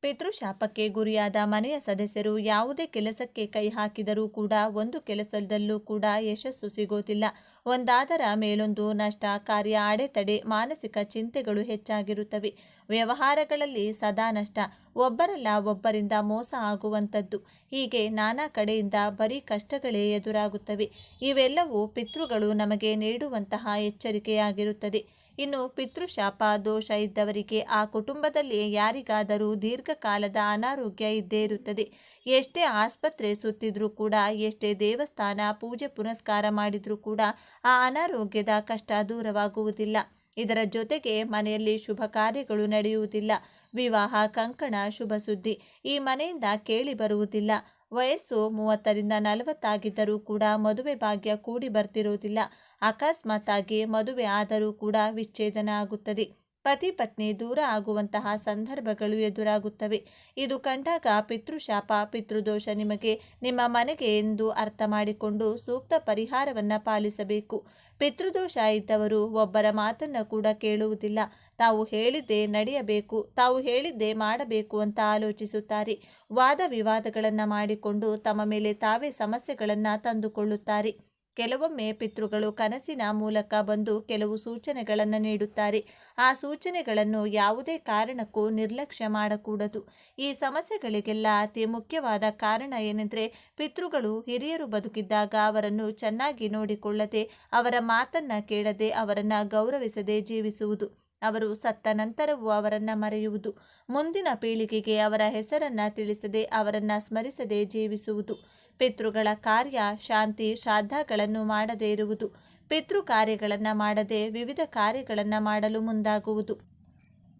ಪಿತೃಶಾಪಕ್ಕೆ ಗುರಿಯಾದ ಮನೆಯ ಸದಸ್ಯರು ಯಾವುದೇ ಕೆಲಸಕ್ಕೆ ಕೈ ಹಾಕಿದರೂ ಕೂಡ ಒಂದು ಕೆಲಸದಲ್ಲೂ ಕೂಡ ಯಶಸ್ಸು ಸಿಗೋದಿಲ್ಲ. ಒಂದಾದರ ಮೇಲೊಂದು ನಷ್ಟ, ಕಾರ್ಯ ಅಡೆತಡೆ, ಮಾನಸಿಕ ಚಿಂತೆಗಳು ಹೆಚ್ಚಾಗಿರುತ್ತವೆ. ವ್ಯವಹಾರಗಳಲ್ಲಿ ಸದಾ ನಷ್ಟ, ಒಬ್ಬರಲ್ಲ ಒಬ್ಬರಿಂದ ಮೋಸ ಆಗುವಂಥದ್ದು, ಹೀಗೆ ನಾನಾ ಕಡೆಯಿಂದ ಬರೀ ಕಷ್ಟಗಳೇ ಎದುರಾಗುತ್ತವೆ. ಇವೆಲ್ಲವೂ ಪಿತೃಗಳು ನಮಗೆ ನೀಡುವಂತಹ ಎಚ್ಚರಿಕೆಯಾಗಿರುತ್ತದೆ. ಇನ್ನು ಪಿತೃಶಾಪ ದೋಷ ಇದ್ದವರಿಗೆ ಆ ಕುಟುಂಬದಲ್ಲಿ ಯಾರಿಗಾದರೂ ದೀರ್ಘಕಾಲದ ಅನಾರೋಗ್ಯ ಇದ್ದೇ ಇರುತ್ತದೆ. ಎಷ್ಟೇ ಆಸ್ಪತ್ರೆ ಸುತ್ತಿದ್ರೂ ಕೂಡ, ಎಷ್ಟೇ ದೇವಸ್ಥಾನ ಪೂಜೆ ಪುನಸ್ಕಾರ ಮಾಡಿದ್ರೂ ಕೂಡ ಆ ಅನಾರೋಗ್ಯದ ಕಷ್ಟ ದೂರವಾಗುವುದಿಲ್ಲ. ಇದರ ಜೊತೆಗೆ ಮನೆಯಲ್ಲಿ ಶುಭ ಕಾರ್ಯಗಳು ನಡೆಯುವುದಿಲ್ಲ. ವಿವಾಹ, ಕಂಕಣ, ಶುಭ ಸುದ್ದಿ ಈ ಮನೆಯಿಂದ ಕೇಳಿ ಬರುವುದಿಲ್ಲ. ವಯಸ್ಸು 30ರಿಂದ 40 ಆಗಿದ್ದರೂ ಕೂಡ ಮದುವೆ ಭಾಗ್ಯ ಕೂಡಿ ಬರ್ತಿರುವುದಿಲ್ಲ. ಅಕಸ್ಮಾತ್ತಾಗಿ ಮದುವೆ ಆದರೂ ಕೂಡ ವಿಚ್ಛೇದನ ಆಗುತ್ತದೆ. ಪತಿ ಪತ್ನಿ ದೂರ ಆಗುವಂತಹ ಸಂದರ್ಭಗಳು ಎದುರಾಗುತ್ತವೆ. ಇದು ಕಂಡಾಗ ಪಿತೃಶಾಪ ಪಿತೃದೋಷ ನಿಮಗೆ ನಿಮ್ಮ ಮನೆಗೆ ಎಂದು ಅರ್ಥ ಮಾಡಿಕೊಂಡು ಸೂಕ್ತ ಪರಿಹಾರವನ್ನು ಪಾಲಿಸಬೇಕು. ಪಿತೃದೋಷ ಇದ್ದವರು ಒಬ್ಬರ ಮಾತನ್ನು ಕೂಡ ಕೇಳುವುದಿಲ್ಲ. ತಾವು ಹೇಳಿದ್ದೇ ನಡೆಯಬೇಕು, ತಾವು ಹೇಳಿದ್ದೇ ಮಾಡಬೇಕು ಅಂತ ಆಲೋಚಿಸುತ್ತಾರೆ. ವಾದ ವಿವಾದಗಳನ್ನು ಮಾಡಿಕೊಂಡು ತಮ್ಮ ಮೇಲೆ ತಾವೇ ಸಮಸ್ಯೆಗಳನ್ನು ತಂದುಕೊಳ್ಳುತ್ತಾರೆ. ಕೆಲವೊಮ್ಮೆ ಪಿತೃಗಳು ಕನಸಿನ ಮೂಲಕ ಬಂದು ಕೆಲವು ಸೂಚನೆಗಳನ್ನು ನೀಡುತ್ತಾರೆ. ಆ ಸೂಚನೆಗಳನ್ನು ಯಾವುದೇ ಕಾರಣಕ್ಕೂ ನಿರ್ಲಕ್ಷ್ಯ ಮಾಡಕೂಡದು. ಈ ಸಮಸ್ಯೆಗಳಿಗೆಲ್ಲ ಅತಿ ಮುಖ್ಯವಾದ ಕಾರಣ ಏನೆಂದರೆ, ಪಿತೃಗಳು ಹಿರಿಯರು ಬದುಕಿದ್ದಾಗ ಅವರನ್ನು ಚೆನ್ನಾಗಿ ನೋಡಿಕೊಳ್ಳದೆ, ಅವರ ಮಾತನ್ನ ಕೇಳದೆ, ಅವರನ್ನು ಗೌರವಿಸದೆ ಜೀವಿಸುವುದು. ಅವರು ಸತ್ತ ನಂತರವೂ ಅವರನ್ನು ಮರೆಯುವುದು. ಮುಂದಿನ ಪೀಳಿಗೆಗೆ ಅವರ ಹೆಸರನ್ನು ತಿಳಿಸದೆ, ಅವರನ್ನು ಸ್ಮರಿಸದೆ ಜೀವಿಸುವುದು. ಪಿತೃಗಳ ಕಾರ್ಯ, ಶಾಂತಿ, ಶ್ರಾದ್ದಗಳನ್ನು ಮಾಡದೇ ಇರುವುದು. ಪಿತೃ ಕಾರ್ಯಗಳನ್ನು ಮಾಡದೆ ವಿವಿಧ ಕಾರ್ಯಗಳನ್ನು ಮಾಡಲು ಮುಂದಾಗುವುದು.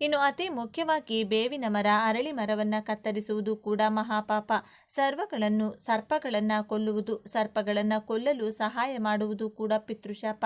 ಇನ್ನು ಅತಿ ಮುಖ್ಯವಾಗಿ ಬೇವಿನ ಮರ, ಅರಳಿ ಮರವನ್ನು ಕತ್ತರಿಸುವುದು ಕೂಡ ಮಹಾಪಾಪ. ಸರ್ಪಗಳನ್ನು ಕೊಲ್ಲುವುದು, ಸರ್ಪಗಳನ್ನು ಕೊಲ್ಲಲು ಸಹಾಯ ಮಾಡುವುದು ಕೂಡ ಪಿತೃಶಾಪ,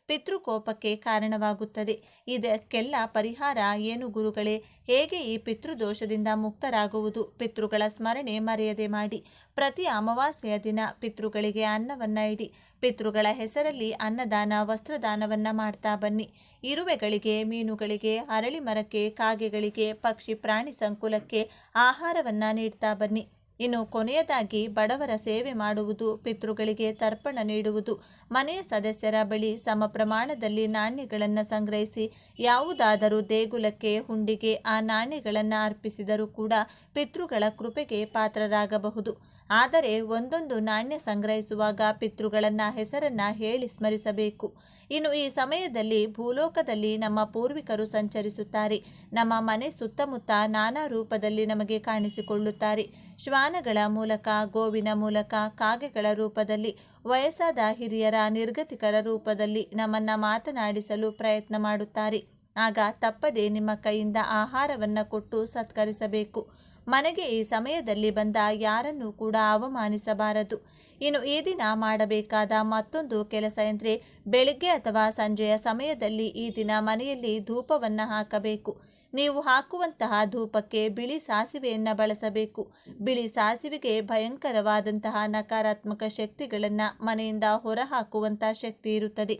ಪಿತೃಕೋಪಕ್ಕೆ ಕಾರಣವಾಗುತ್ತದೆ. ಇದಕ್ಕೆಲ್ಲ ಪರಿಹಾರ ಏನು ಗುರುಗಳೇ? ಹೇಗೆ ಈ ಪಿತೃದೋಷದಿಂದ ಮುಕ್ತರಾಗುವುದು? ಪಿತೃಗಳ ಸ್ಮರಣೆ ಮರೆಯದೆ ಮಾಡಿ. ಪ್ರತಿ ಅಮಾವಾಸ್ಯೆಯ ದಿನ ಪಿತೃಗಳಿಗೆ ಅನ್ನವನ್ನು ಇಡಿ. ಪಿತೃಗಳ ಹೆಸರಲ್ಲಿ ಅನ್ನದಾನ, ವಸ್ತ್ರದಾನವನ್ನು ಮಾಡ್ತಾ ಬನ್ನಿ. ಇರುವೆಗಳಿಗೆ, ಮೀನುಗಳಿಗೆ, ಅರಳಿ ಮರಕ್ಕೆ, ಕಾಗೆಗಳಿಗೆ, ಪಕ್ಷಿ ಪ್ರಾಣಿ ಸಂಕುಲಕ್ಕೆ ಆಹಾರವನ್ನು ನೀಡ್ತಾ ಬನ್ನಿ. ಇನ್ನು ಕೊನೆಯದಾಗಿ ಬಡವರ ಸೇವೆ ಮಾಡುವುದು, ಪಿತೃಗಳಿಗೆ ತರ್ಪಣ ನೀಡುವುದು. ಮನೆಯ ಸದಸ್ಯರ ಬಳಿ ಸಮ ಪ್ರಮಾಣದಲ್ಲಿ ನಾಣ್ಯಗಳನ್ನು ಸಂಗ್ರಹಿಸಿ ಯಾವುದಾದರೂ ದೇಗುಲಕ್ಕೆ, ಹುಂಡಿಗೆ ಆ ನಾಣ್ಯಗಳನ್ನು ಅರ್ಪಿಸಿದರೂ ಕೂಡ ಪಿತೃಗಳ ಕೃಪೆಗೆ ಪಾತ್ರರಾಗಬಹುದು. ಆದರೆ ಒಂದೊಂದು ನಾಣ್ಯ ಸಂಗ್ರಹಿಸುವಾಗ ಪಿತೃಗಳನ್ನು ಹೆಸರನ್ನು ಹೇಳಿ ಸ್ಮರಿಸಬೇಕು. ಇನ್ನು ಈ ಸಮಯದಲ್ಲಿ ಭೂಲೋಕದಲ್ಲಿ ನಮ್ಮ ಪೂರ್ವಿಕರು ಸಂಚರಿಸುತ್ತಾರೆ. ನಮ್ಮ ಮನೆ ಸುತ್ತಮುತ್ತ ನಾನಾ ರೂಪದಲ್ಲಿ ನಮಗೆ ಕಾಣಿಸಿಕೊಳ್ಳುತ್ತಾರೆ. ಶ್ವಾನಗಳ ಮೂಲಕ, ಗೋವಿನ ಮೂಲಕ, ಕಾಗೆಗಳ ರೂಪದಲ್ಲಿ, ವಯಸ್ಸಾದ ಹಿರಿಯರ ನಿರ್ಗತಿಕರ ರೂಪದಲ್ಲಿ ನಮ್ಮನ್ನು ಮಾತನಾಡಿಸಲು ಪ್ರಯತ್ನ ಮಾಡುತ್ತಾರೆ. ಆಗ ತಪ್ಪದೆ ನಿಮ್ಮ ಕೈಯಿಂದ ಆಹಾರವನ್ನು ಕೊಟ್ಟು ಸತ್ಕರಿಸಬೇಕು. ಮನೆಗೆ ಈ ಸಮಯದಲ್ಲಿ ಬಂದ ಯಾರನ್ನೂ ಕೂಡ ಅವಮಾನಿಸಬಾರದು. ಇನ್ನು ಈ ದಿನ ಮಾಡಬೇಕಾದ ಮತ್ತೊಂದು ಕೆಲಸ ಎಂದರೆ ಬೆಳಿಗ್ಗೆ ಅಥವಾ ಸಂಜೆಯ ಸಮಯದಲ್ಲಿ ಈ ದಿನ ಮನೆಯಲ್ಲಿ ಧೂಪವನ್ನು ಹಾಕಬೇಕು. ನೀವು ಹಾಕುವಂತಹ ಧೂಪಕ್ಕೆ ಬಿಳಿ ಸಾಸಿವೆಯನ್ನು ಬಳಸಬೇಕು. ಬಿಳಿ ಸಾಸಿವೆಗೆ ಭಯಂಕರವಾದಂತಹ ನಕಾರಾತ್ಮಕ ಶಕ್ತಿಗಳನ್ನು ಮನೆಯಿಂದ ಹೊರಹಾಕುವಂಥ ಶಕ್ತಿ ಇರುತ್ತದೆ.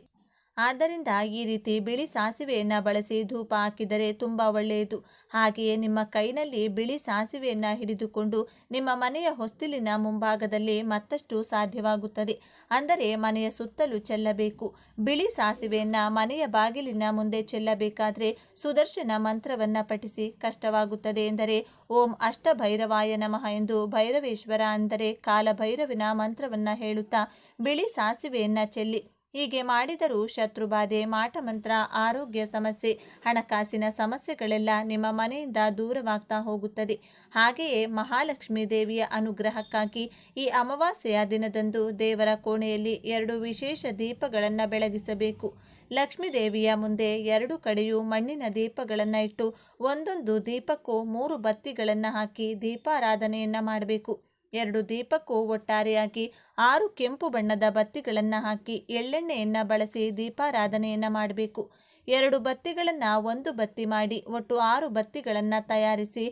ಆದ್ದರಿಂದ ಈ ರೀತಿ ಬಿಳಿ ಸಾಸಿವೆಯನ್ನು ಬಳಸಿ ಧೂಪ ಹಾಕಿದರೆ ತುಂಬ ಒಳ್ಳೆಯದು. ಹಾಗೆಯೇ ನಿಮ್ಮ ಕೈನಲ್ಲಿ ಬಿಳಿ ಸಾಸಿವೆಯನ್ನು ಹಿಡಿದುಕೊಂಡು ನಿಮ್ಮ ಮನೆಯ ಹೊಸ್ತಿಲಿನ ಮುಂಭಾಗದಲ್ಲಿ ಮತ್ತಷ್ಟು ಸಾಧ್ಯವಾಗುತ್ತದೆ. ಅಂದರೆ ಮನೆಯ ಸುತ್ತಲೂ ಚೆಲ್ಲಬೇಕು. ಬಿಳಿ ಸಾಸಿವೆಯನ್ನು ಮನೆಯ ಬಾಗಿಲಿನ ಮುಂದೆ ಚೆಲ್ಲಬೇಕಾದರೆ ಸುದರ್ಶನ ಮಂತ್ರವನ್ನು ಪಠಿಸಿ. ಕಷ್ಟವಾಗುತ್ತದೆ ಎಂದರೆ ಓಂ ಅಷ್ಟಭೈರವಾಯ ನಮಃ ಎಂದು ಭೈರವೇಶ್ವರ ಅಂದರೆ ಕಾಲಭೈರವಿನ ಮಂತ್ರವನ್ನು ಹೇಳುತ್ತಾ ಬಿಳಿ ಸಾಸಿವೆಯನ್ನು ಚೆಲ್ಲಿ. ಹೀಗೆ ಮಾಡಿದರೂ ಶತ್ರುಬಾಧೆ, ಮಾಟಮಂತ್ರ, ಆರೋಗ್ಯ ಸಮಸ್ಯೆ, ಹಣಕಾಸಿನ ಸಮಸ್ಯೆಗಳೆಲ್ಲ ನಿಮ್ಮ ಮನೆಯಿಂದ ದೂರವಾಗ್ತಾ ಹೋಗುತ್ತದೆ. ಹಾಗೆಯೇ ಮಹಾಲಕ್ಷ್ಮೀ ದೇವಿಯ ಅನುಗ್ರಹಕ್ಕಾಗಿ ಈ ಅಮಾವಾಸ್ಯೆಯ ದಿನದಂದು ದೇವರ ಕೋಣೆಯಲ್ಲಿ 2 ವಿಶೇಷ ದೀಪಗಳನ್ನು ಬೆಳಗಿಸಬೇಕು. ಲಕ್ಷ್ಮೀ ದೇವಿಯ ಮುಂದೆ 2 ಕಡೆಯೂ ಮಣ್ಣಿನ ದೀಪಗಳನ್ನು ಇಟ್ಟು ಒಂದೊಂದು ದೀಪಕ್ಕೂ 3 ಬತ್ತಿಗಳನ್ನು ಹಾಕಿ ದೀಪಾರಾಧನೆಯನ್ನು ಮಾಡಬೇಕು. 2 ದೀಪಕ್ಕೂ ಒಟ್ಟಾರೆಯಾಗಿ 6 ಕೆಂಪು ಬಣ್ಣದ ಬತ್ತಿಗಳನ್ನು ಹಾಕಿ ಎಳ್ಳೆಣ್ಣೆಯನ್ನು ಬಳಸಿ ದೀಪಾರಾಧನೆಯನ್ನು ಮಾಡಬೇಕು. 2 ಬತ್ತಿಗಳನ್ನು 1 ಬತ್ತಿ ಮಾಡಿ ಒಟ್ಟು 6 ಬತ್ತಿಗಳನ್ನು ತಯಾರಿಸಿ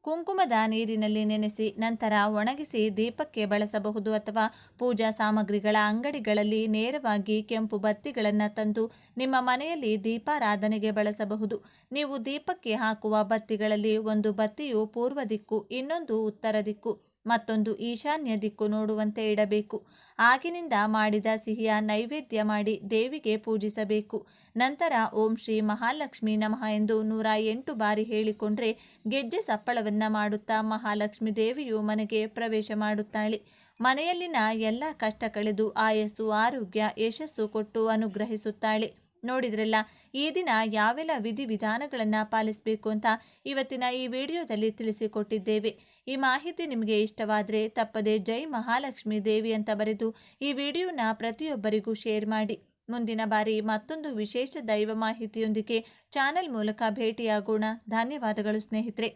ಕುಂಕುಮದ ನೀರಿನಲ್ಲಿ ನೆನೆಸಿ ನಂತರ ಒಣಗಿಸಿ ದೀಪಕ್ಕೆ ಬಳಸಬಹುದು. ಅಥವಾ ಪೂಜಾ ಸಾಮಗ್ರಿಗಳ ಅಂಗಡಿಗಳಲ್ಲಿ ನೇರವಾಗಿ ಕೆಂಪು ಬತ್ತಿಗಳನ್ನು ತಂದು ನಿಮ್ಮ ಮನೆಯಲ್ಲಿ ದೀಪಾರಾಧನೆಗೆ ಬಳಸಬಹುದು. ನೀವು ದೀಪಕ್ಕೆ ಹಾಕುವ ಬತ್ತಿಗಳಲ್ಲಿ ಒಂದು ಬತ್ತಿಯು ಪೂರ್ವ ದಿಕ್ಕು, ಇನ್ನೊಂದು ಉತ್ತರ ದಿಕ್ಕು, ಮತ್ತೊಂದು ಈಶಾನ್ಯ ದಿಕ್ಕು ನೋಡುವಂತೆ ಇಡಬೇಕು. ಆಗಿನಿಂದ ಮಾಡಿದ ಸಿಹಿಯ ನೈವೇದ್ಯ ಮಾಡಿ ದೇವಿಗೆ ಪೂಜಿಸಬೇಕು. ನಂತರ ಓಂ ಶ್ರೀ ಮಹಾಲಕ್ಷ್ಮೀ ನಮಃ ಎಂದು 108 ಬಾರಿ ಹೇಳಿಕೊಂಡ್ರೆ ಗೆಜ್ಜೆ ಸಪ್ಪಳವನ್ನು ಮಾಡುತ್ತಾ ಮಹಾಲಕ್ಷ್ಮೀ ದೇವಿಯು ಮನೆಗೆ ಪ್ರವೇಶ ಮಾಡುತ್ತಾಳೆ. ಮನೆಯಲ್ಲಿನ ಎಲ್ಲ ಕಷ್ಟ ಕಳೆದು ಆಯಸ್ಸು, ಆರೋಗ್ಯ, ಯಶಸ್ಸು ಕೊಟ್ಟು ಅನುಗ್ರಹಿಸುತ್ತಾಳೆ. ನೋಡಿದ್ರಲ್ಲ, ಈ ದಿನ ಯಾವೆಲ್ಲ ವಿಧಿವಿಧಾನಗಳನ್ನು ಪಾಲಿಸಬೇಕು ಅಂತ ಇವತ್ತಿನ ಈ ವಿಡಿಯೋದಲ್ಲಿ ತಿಳಿಸಿಕೊಟ್ಟಿದ್ದೇವೆ. ಈ ಮಾಹಿತಿ ನಿಮಗೆ ಇಷ್ಟವಾದರೆ ತಪ್ಪದೆ ಜೈ ಮಹಾಲಕ್ಷ್ಮೀ ದೇವಿ ಅಂತ ಬರೆದು ಈ ವಿಡಿಯೋನ ಪ್ರತಿಯೊಬ್ಬರಿಗೂ ಶೇರ್ ಮಾಡಿ. ಮುಂದಿನ ಬಾರಿ ಮತ್ತೊಂದು ವಿಶೇಷ ದೈವ ಮಾಹಿತಿಯೊಂದಿಗೆ ಚಾನೆಲ್ ಮೂಲಕ ಭೇಟಿಯಾಗೋಣ. ಧನ್ಯವಾದಗಳು ಸ್ನೇಹಿತರೆ.